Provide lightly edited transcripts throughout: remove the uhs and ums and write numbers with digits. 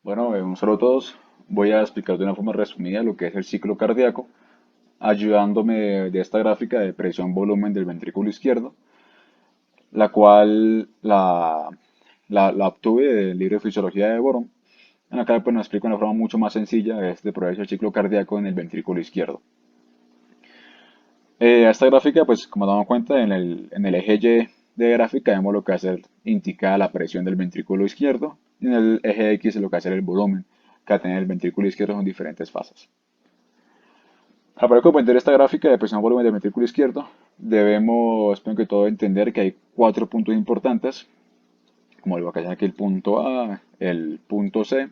Bueno, un saludo a todos. Voy a explicar de una forma resumida lo que es el ciclo cardíaco, ayudándome de esta gráfica de presión-volumen del ventrículo izquierdo, la cual la obtuve del libro de Fisiología de Boron. En acá pues, nos explico de una forma mucho más sencilla este proceso del ciclo cardíaco en el ventrículo izquierdo. A esta gráfica, pues como damos cuenta, en el eje Y de gráfica vemos lo que hace indica la presión del ventrículo izquierdo y en el eje X lo que hace el volumen que va a tener el ventrículo izquierdo en diferentes fases. Para comprender esta gráfica de presión volumen del ventrículo izquierdo, debemos, primero que todo, entender que hay cuatro puntos importantes, como lo que es aquí el punto A, el punto C,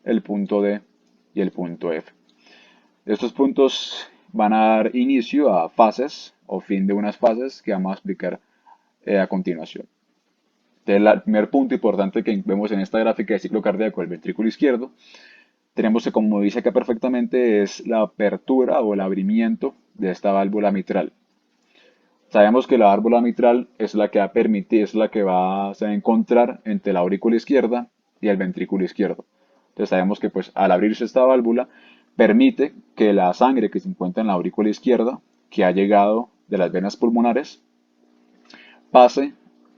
el punto D y el punto F. Estos puntos van a dar inicio a fases o fin de unas fases que vamos a explicar a continuación. Entonces, el primer punto importante que vemos en esta gráfica de ciclo cardíaco del ventrículo izquierdo, tenemos que, como dice acá perfectamente, es la apertura o el abrimiento de esta válvula mitral. Sabemos que la válvula mitral es la que va a permitir, es la que se va a encontrar entre la aurícula izquierda y el ventrículo izquierdo. Entonces sabemos que pues al abrirse esta válvula permite que la sangre que se encuentra en la aurícula izquierda, que ha llegado de las venas pulmonares, pase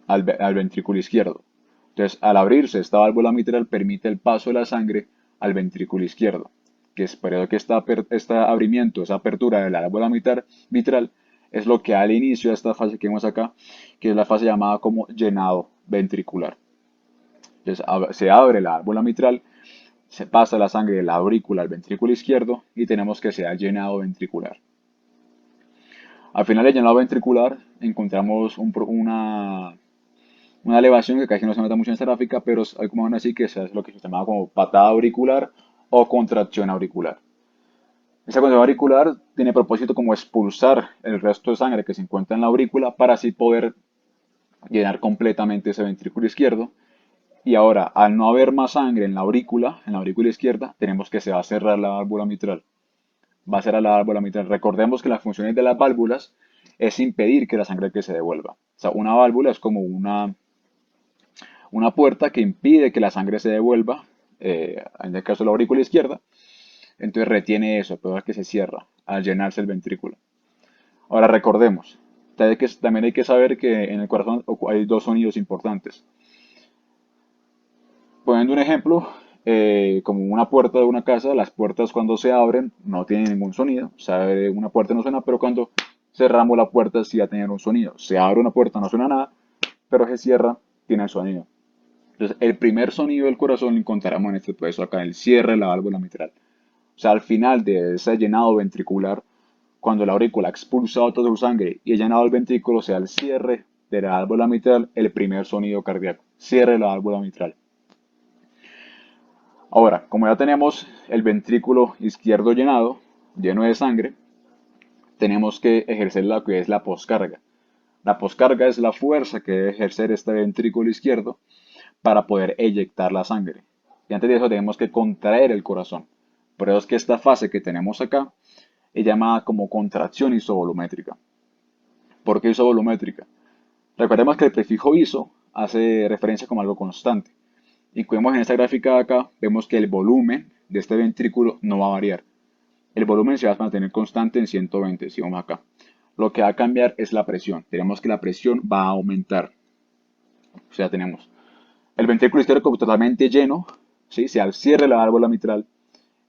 al ventrículo izquierdo. Entonces al abrirse esta válvula mitral permite el paso de la sangre al ventrículo izquierdo, que es por eso que este abrimiento, esa apertura de la válvula mitral es lo que da el inicio a esta fase que vemos acá, que es la fase llamada como llenado ventricular. Entonces se abre la válvula mitral, se pasa la sangre de la aurícula al ventrículo izquierdo y tenemos que se da llenado ventricular. Al final del llenado ventricular encontramos una elevación que casi no se nota mucho en esta gráfica, pero hay como así que es lo que se llama como patada auricular o contracción auricular. Esa contracción auricular tiene propósito como expulsar el resto de sangre que se encuentra en la aurícula para así poder llenar completamente ese ventrículo izquierdo. Y ahora, al no haber más sangre en la aurícula izquierda, tenemos que se va a cerrar la válvula mitral. Va a cerrar la válvula mitral. Recordemos que las funciones de las válvulas es impedir que la sangre que se devuelva. O sea, una válvula es como una puerta que impide que la sangre se devuelva, en el caso de la aurícula izquierda, entonces retiene eso, pero es que se cierra al llenarse el ventrículo. Ahora recordemos, también hay que saber que en el corazón hay dos sonidos importantes. Poniendo un ejemplo, como una puerta de una casa, las puertas cuando se abren no tienen ningún sonido, o sea, una puerta no suena, pero cuando cerramos la puerta sí va a tener un sonido. Se abre una puerta, no suena nada, pero se cierra, tiene sonido. Entonces, el primer sonido del corazón lo encontramos en este proceso acá, en el cierre de la válvula mitral. O sea, al final de ese llenado ventricular, cuando la aurícula ha expulsado toda su sangre y ha llenado el ventrículo, o sea, el cierre de la válvula mitral, el primer sonido cardíaco. Cierre de la válvula mitral. Ahora, como ya tenemos el ventrículo izquierdo llenado, lleno de sangre, tenemos que ejercer lo que es la poscarga. La poscarga es la fuerza que debe ejercer este ventrículo izquierdo para poder eyectar la sangre. Y antes de eso tenemos que contraer el corazón. Por eso es que esta fase que tenemos acá es llamada como contracción isovolumétrica. ¿Por qué isovolumétrica? Recordemos que el prefijo iso hace referencia como algo constante. Y como vemos en esta gráfica de acá, vemos que el volumen de este ventrículo no va a variar. El volumen se va a mantener constante en 120, si vamos acá. Lo que va a cambiar es la presión. Tenemos que la presión va a aumentar. O sea, tenemos el ventrículo izquierdo totalmente lleno, ¿sí? Si al cierre la válvula mitral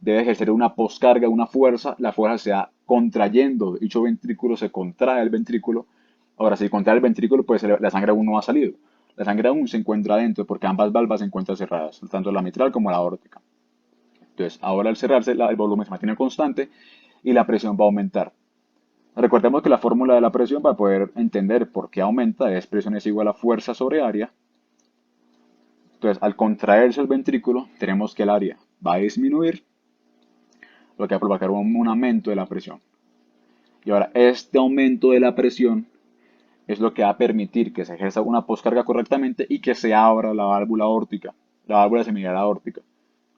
debe ejercer una poscarga, una fuerza, la fuerza se va contrayendo, dicho ventrículo se contrae el ventrículo. Ahora, si contrae el ventrículo, pues la sangre aún no ha salido. La sangre aún se encuentra adentro porque ambas valvas se encuentran cerradas, tanto la mitral como la aórtica. Entonces, ahora al cerrarse, el volumen se mantiene constante y la presión va a aumentar. Recordemos que la fórmula de la presión para poder entender por qué aumenta es presión es igual a fuerza sobre área. Entonces, al contraerse el ventrículo, tenemos que el área va a disminuir, lo que va a provocar un aumento de la presión. Y ahora, este aumento de la presión es lo que va a permitir que se ejerza una poscarga correctamente y que se abra la válvula aórtica, la válvula semilar aórtica.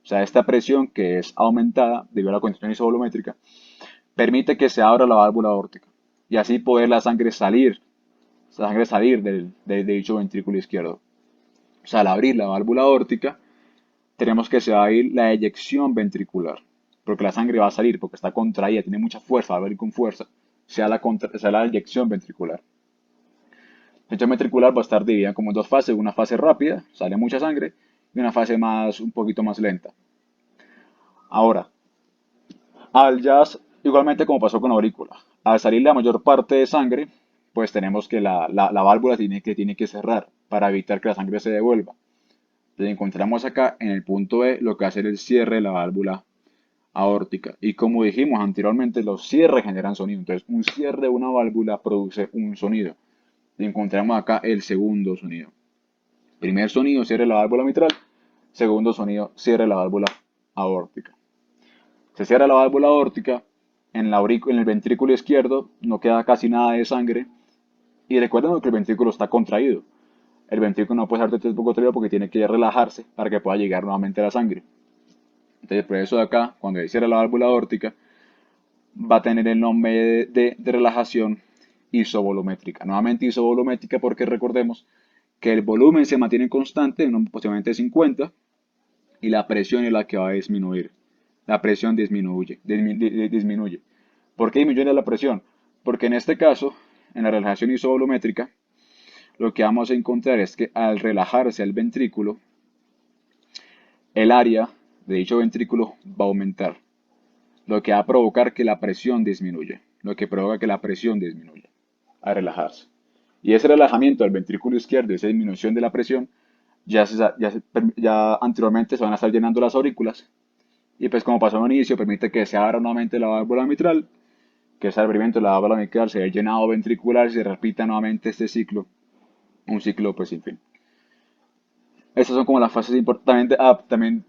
O sea, esta presión que es aumentada debido a la contracción isovolumétrica permite que se abra la válvula aórtica y así poder la sangre salir de dicho ventrículo izquierdo. O sea, al abrir la válvula aórtica, tenemos que se va a ir la eyección ventricular, porque la sangre va a salir, porque está contraída, tiene mucha fuerza, va a venir con fuerza, sea la eyección ventricular. La eyección ventricular va a estar dividida como en dos fases, una fase rápida, sale mucha sangre, y una fase un poquito más lenta. Ahora, igualmente como pasó con la aurícula, al salir la mayor parte de sangre, pues tenemos que la válvula tiene que cerrar para evitar que la sangre se devuelva. Entonces encontramos acá en el punto E lo que va a hacer el cierre de la válvula aórtica. Y como dijimos anteriormente, los cierres generan sonido. Entonces, un cierre de una válvula produce un sonido. Y encontramos acá el segundo sonido. Primer sonido, cierre la válvula mitral. Segundo sonido, cierre la válvula aórtica. Se cierra la válvula aórtica. En el ventrículo izquierdo no queda casi nada de sangre. Y recuerden que el ventrículo está contraído. El ventrículo no puede estar poco contraído porque tiene que relajarse para que pueda llegar nuevamente la sangre. Entonces, por eso de acá, cuando se cierra la válvula aórtica, va a tener el nombre de relajación isovolumétrica. Nuevamente isovolumétrica porque recordemos que el volumen se mantiene constante, en aproximadamente 50, y la presión es la que va a disminuir. La presión disminuye. ¿Por qué disminuye la presión? Porque en este caso, en la relajación isovolumétrica, lo que vamos a encontrar es que al relajarse el ventrículo, el área de dicho ventrículo va a aumentar, lo que va a provocar que la presión disminuya, lo que provoca que la presión disminuya, a relajarse. Y ese relajamiento del ventrículo izquierdo, esa disminución de la presión, ya anteriormente se van a estar llenando las aurículas, y pues como pasó en un inicio, permite que se abra nuevamente la válvula mitral, que ese abrimiento de la válvula mitral se haya llenado ventricular y se repita nuevamente este ciclo, un ciclo pues sin fin. Estas son como las fases importantes. También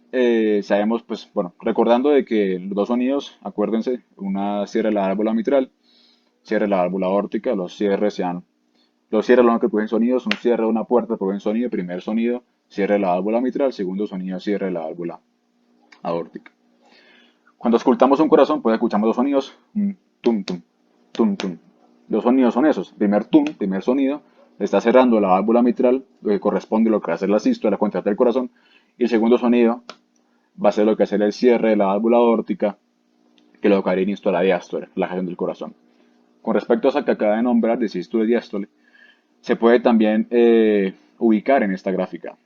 sabemos, pues, bueno, recordando de que los dos sonidos, acuérdense, una cierre la válvula mitral, cierre la válvula aórtica, los cierres los que producen sonidos, un cierre de una puerta produce sonido, primer sonido, cierre la válvula mitral, segundo sonido, cierre la válvula aórtica. Cuando escuchamos un corazón, pues escuchamos dos sonidos, tum, tum, tum, tum. Los sonidos son esos. Primer tum, primer sonido, está cerrando la válvula mitral, lo que corresponde a lo que va a hacer la sístole, la contracción del corazón. Y el segundo sonido va a ser lo que va a hacer el cierre de la válvula aórtica, que lo que hará inicio a la diástole, la relajación del corazón. Con respecto a esa que acaba de nombrar, de sístole y diástole, se puede también ubicar en esta gráfica.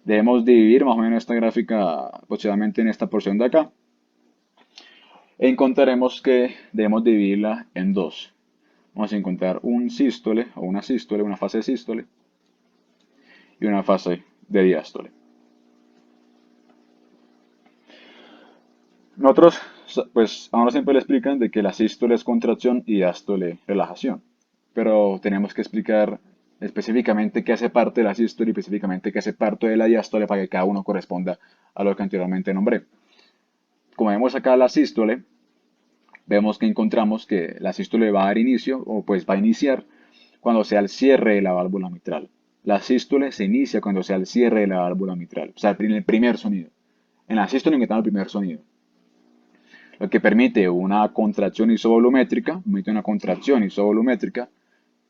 Debemos dividir más o menos esta gráfica aproximadamente en esta porción de acá. Encontraremos que debemos dividirla en dos. Vamos a encontrar un sístole o una sístole, una fase de sístole y una fase de diástole. Nosotros, pues, a uno siempre le explican de que la sístole es contracción y diástole relajación, pero tenemos que explicar específicamente qué hace parte de la sístole y específicamente qué hace parte de la diástole para que cada uno corresponda a lo que anteriormente nombré. Como vemos acá la sístole, vemos que encontramos que la sístole va a dar inicio, o pues va a iniciar cuando sea el cierre de la válvula mitral. La sístole se inicia cuando sea el cierre de la válvula mitral, o sea, el primer sonido. En la sístole encontramos el primer sonido, lo que permite una contracción isovolumétrica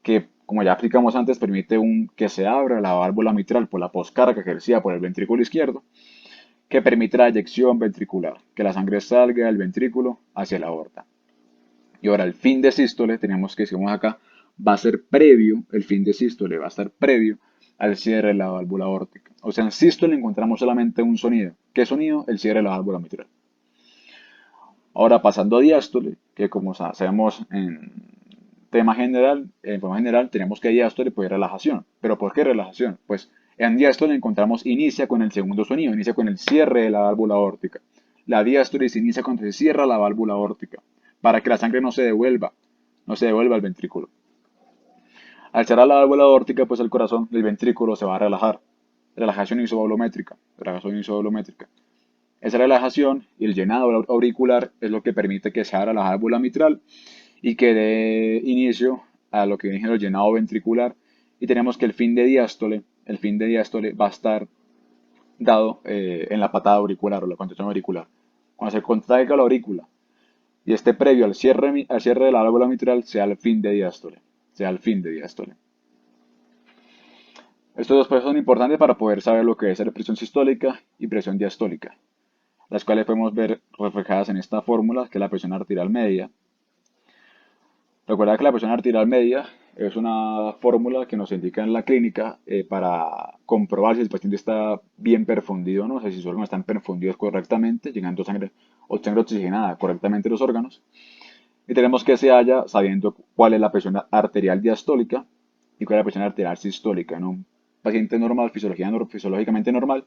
que, como ya explicamos antes, permite que se abra la válvula mitral por la poscarga ejercida por el ventrículo izquierdo, que permite la eyección ventricular, que la sangre salga del ventrículo hacia la aorta. Y ahora el fin de sístole, tenemos que, decimos acá, va a ser previo, el fin de sístole va a estar previo al cierre de la válvula aórtica. O sea, en sístole encontramos solamente un sonido. ¿Qué sonido? El cierre de la válvula mitral. Ahora pasando a diástole, que como sabemos en forma general, tenemos que diástole pues relajación. ¿Pero por qué relajación? Pues en diástole encontramos inicia con el segundo sonido, inicia con el cierre de la válvula aórtica. La diástole se inicia cuando se cierra la válvula aórtica, para que la sangre no se devuelva al ventrículo. Al cerrar la válvula aórtica, pues el corazón, el ventrículo se va a relajar. Relajación isovolumétrica, relajación isovolumétrica. Esa relajación y el llenado auricular es lo que permite que se abra la válvula mitral y que dé inicio a lo que viene siendo el llenado ventricular. Y tenemos que el fin de diástole va a estar dado en la patada auricular o la contracción auricular. Cuando se contraiga la aurícula y esté previo al cierre de la válvula mitral, sea el fin de diástole. Sea el fin de diástole. Estos dos pasos son importantes para poder saber lo que es la presión sistólica y presión diastólica, las cuales podemos ver reflejadas en esta fórmula, que es la presión arterial media. Recuerda que la presión arterial media es una fórmula que nos indica en la clínica para comprobar si el paciente está bien perfundido o no, o sea, si sus órganos están perfundidos correctamente, llegando sangre o sangre oxigenada correctamente a los órganos. Y tenemos que se halla sabiendo cuál es la presión arterial diastólica y cuál es la presión arterial sistólica. En un paciente normal, fisiológicamente normal,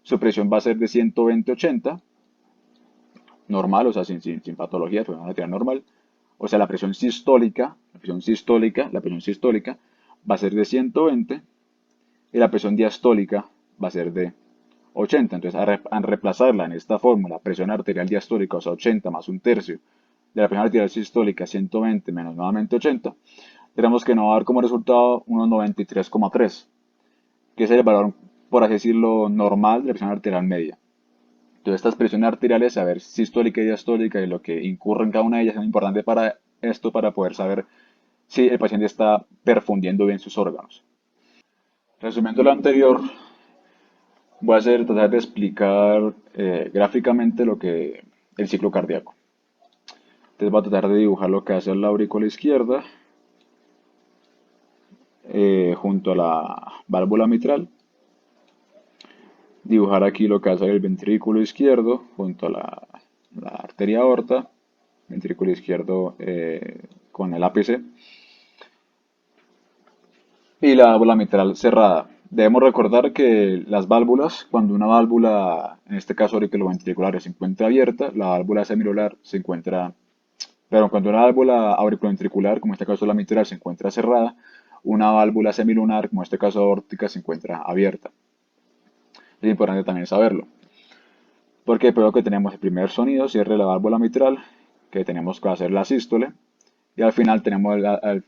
su presión va a ser de 120/80, normal, o sea, sin patología, presión arterial normal. O sea, la presión sistólica va a ser de 120 y la presión diastólica va a ser de 80. Entonces, al reemplazarla en esta fórmula, presión arterial diastólica, o sea, 80 más un tercio de la presión arterial sistólica, 120 menos nuevamente 80, tenemos que nos va a dar como resultado unos 93,3, que es el valor, por así decirlo, normal de la presión arterial media. Entonces, estas presiones arteriales, saber sistólica y diastólica y lo que incurre en cada una de ellas es importante para esto, para poder saber si el paciente está perfundiendo bien sus órganos. Resumiendo lo anterior, voy a tratar de explicar gráficamente lo que el ciclo cardíaco. Entonces voy a tratar de dibujar lo que hace la aurícula izquierda junto a la válvula mitral. Dibujar aquí lo que hace el ventrículo izquierdo junto a la arteria aorta. Ventrículo izquierdo con el ápice. Y la válvula mitral cerrada. Debemos recordar que las válvulas, cuando una válvula, en este caso auriculoventricular, se encuentra abierta, la válvula semilunar se encuentra, pero cuando una válvula auriculoventricular, como en este caso la mitral, se encuentra cerrada, una válvula semilunar, como en este caso aórtica, se encuentra abierta. Es importante también saberlo. Porque primero que tenemos el primer sonido, cierre de la válvula mitral, que tenemos que hacer la sístole. Y al final tenemos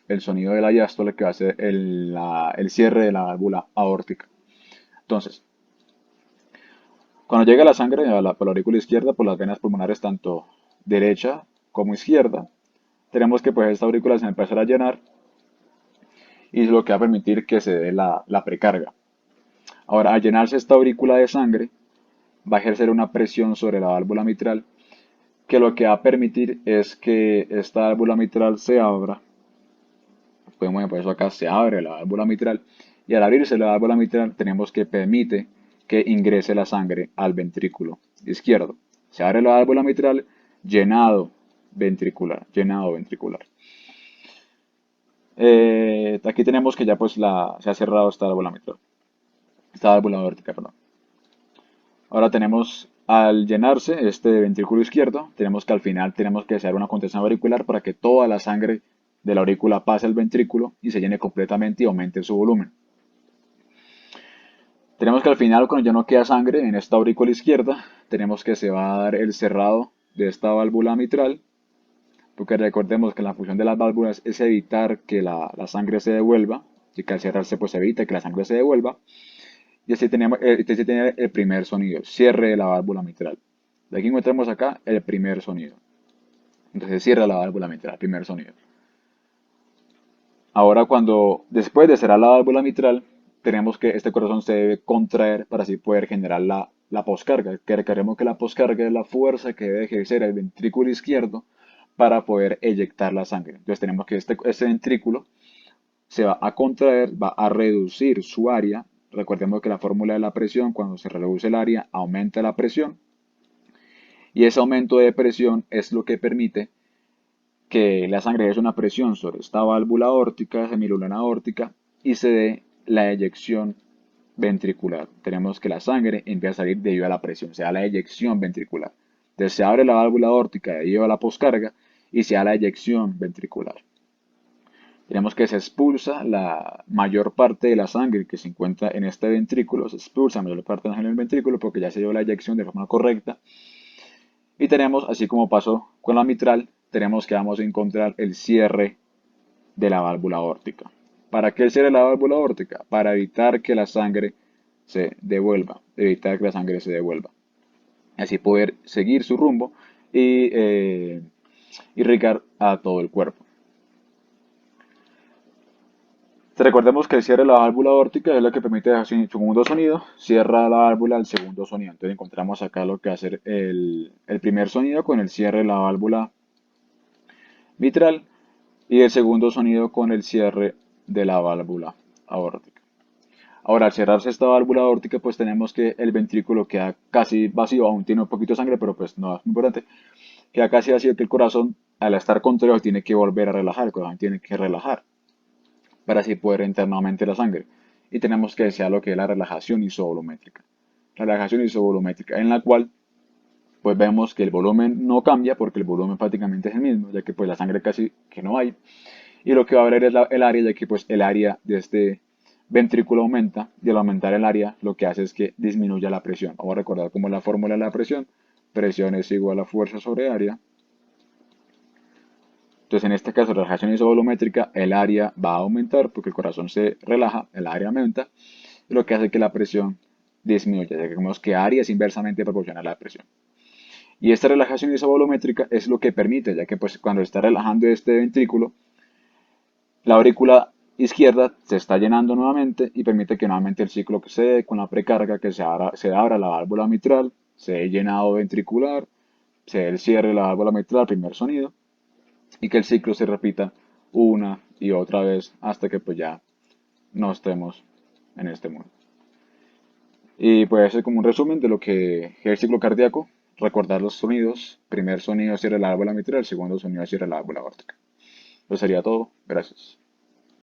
el sonido de la diástole, que va a ser el cierre de la válvula aórtica. Entonces, cuando llega la sangre por la aurícula izquierda, por las venas pulmonares tanto derecha como izquierda, tenemos que pues esta aurícula se va a empezar a llenar y es lo que va a permitir que se dé la precarga. Ahora, al llenarse esta aurícula de sangre, va a ejercer una presión sobre la válvula mitral que lo que va a permitir es que esta válvula mitral se abra. Podemos ver por eso acá se abre la válvula mitral y al abrirse la válvula mitral tenemos que permite que ingrese la sangre al ventrículo izquierdo. Se abre la válvula mitral, llenado ventricular, llenado ventricular. Aquí tenemos que ya pues se ha cerrado esta válvula mitral, esta válvula aórtica, perdón. Ahora tenemos, al llenarse este ventrículo izquierdo, tenemos que al final tenemos que hacer una contracción auricular para que toda la sangre de la aurícula pase al ventrículo y se llene completamente y aumente su volumen. Tenemos que al final, cuando ya no queda sangre en esta aurícula izquierda, tenemos que se va a dar el cerrado de esta válvula mitral, porque recordemos que la función de las válvulas es evitar que la sangre se devuelva, y que al cerrarse pues evita que la sangre se devuelva. Y así tenemos el primer sonido, cierre de la válvula mitral. De aquí encontramos acá el primer sonido. Entonces cierra la válvula mitral, primer sonido. Ahora después de cerrar la válvula mitral, tenemos que este corazón se debe contraer para así poder generar la poscarga. Que recordemos que la poscarga es la fuerza que debe ejercer el ventrículo izquierdo para poder eyectar la sangre. Entonces tenemos que este ventrículo se va a contraer, va a reducir su área. Recordemos que la fórmula de la presión, cuando se reduce el área, aumenta la presión. Y ese aumento de presión es lo que permite que la sangre ejerza una presión sobre esta válvula aórtica, semilunar aórtica, y se dé la eyección ventricular. Tenemos que la sangre empieza a salir debido a la presión, se da la eyección ventricular. Entonces se abre la válvula aórtica debido a la poscarga y se da la eyección ventricular. Tenemos que se expulsa la mayor parte de la sangre que se encuentra en este ventrículo, se expulsa la mayor parte de la sangre en el ventrículo porque ya se dio la eyección de forma correcta. Y tenemos, así como pasó con la mitral, tenemos que vamos a encontrar el cierre de la válvula aórtica. ¿Para qué el cierre de la válvula aórtica? Para evitar que la sangre se devuelva, evitar que la sangre se devuelva. Así poder seguir su rumbo y irrigar a todo el cuerpo. Recordemos que el cierre de la válvula aórtica es lo que permite el segundo sonido, cierra la válvula al segundo sonido. Entonces encontramos acá lo que va a ser el primer sonido con el cierre de la válvula mitral y el segundo sonido con el cierre de la válvula aórtica. Ahora, al cerrarse esta válvula aórtica, pues tenemos que el ventrículo queda casi vacío, aún tiene un poquito de sangre, pero pues no es muy importante. Queda casi vacío que el corazón, al estar contraído, tiene que volver a relajar, el corazón tiene que relajar para así poder entrar nuevamente la sangre. Y tenemos que desear lo que es la relajación isovolumétrica. La relajación isovolumétrica, en la cual pues vemos que el volumen no cambia porque el volumen prácticamente es el mismo, ya que pues la sangre casi que no hay. Y lo que va a haber es el área, ya que pues el área de este ventrículo aumenta y al aumentar el área lo que hace es que disminuya la presión. Vamos a recordar cómo es la fórmula de la presión. Presión es igual a fuerza sobre área. Entonces, en este caso, relajación isovolumétrica, el área va a aumentar porque el corazón se relaja, el área aumenta, y lo que hace que la presión disminuya, ya que vemos que área es inversamente proporcional a la presión. Y esta relajación isovolumétrica es lo que permite, ya que pues cuando está relajando este ventrículo, la aurícula izquierda se está llenando nuevamente y permite que nuevamente el ciclo que se dé con la precarga, que se abra la válvula mitral, se dé llenado ventricular, se dé el cierre de la válvula mitral, primer sonido, y que el ciclo se repita una y otra vez hasta que pues ya no estemos en este mundo. Y pues es como un resumen de lo que es el ciclo cardíaco, recordar los sonidos, primer sonido cierre la válvula mitral, segundo sonido cierre la válvula aórtica. Eso sería todo, gracias.